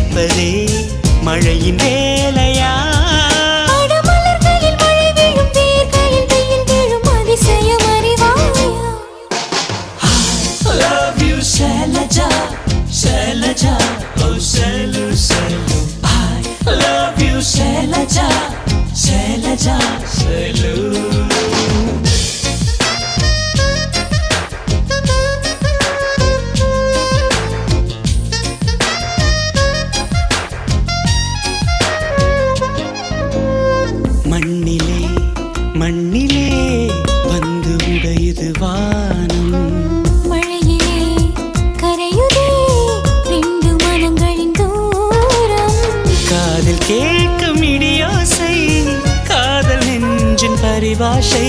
ரசிப்பதே மழையின் வேலையா? மலர்களில் மழை விழும், வேர்களில் வெயில் விழும், அதிசயம் அறிவாயா? I love you Shailaja, Shailaja, oh Shailu, Shailu. I love you Shailaja, Shailaja, Shailu. மண்ணிலே மண்ணிலே வந்து உடையுது வானம், மழையிலே கரையுதே ரெண்டு மனங்களின் தூரம். காதில் கேட்கும் இடியோசை, காதல் நெஞ்சின் பரிபாஷை.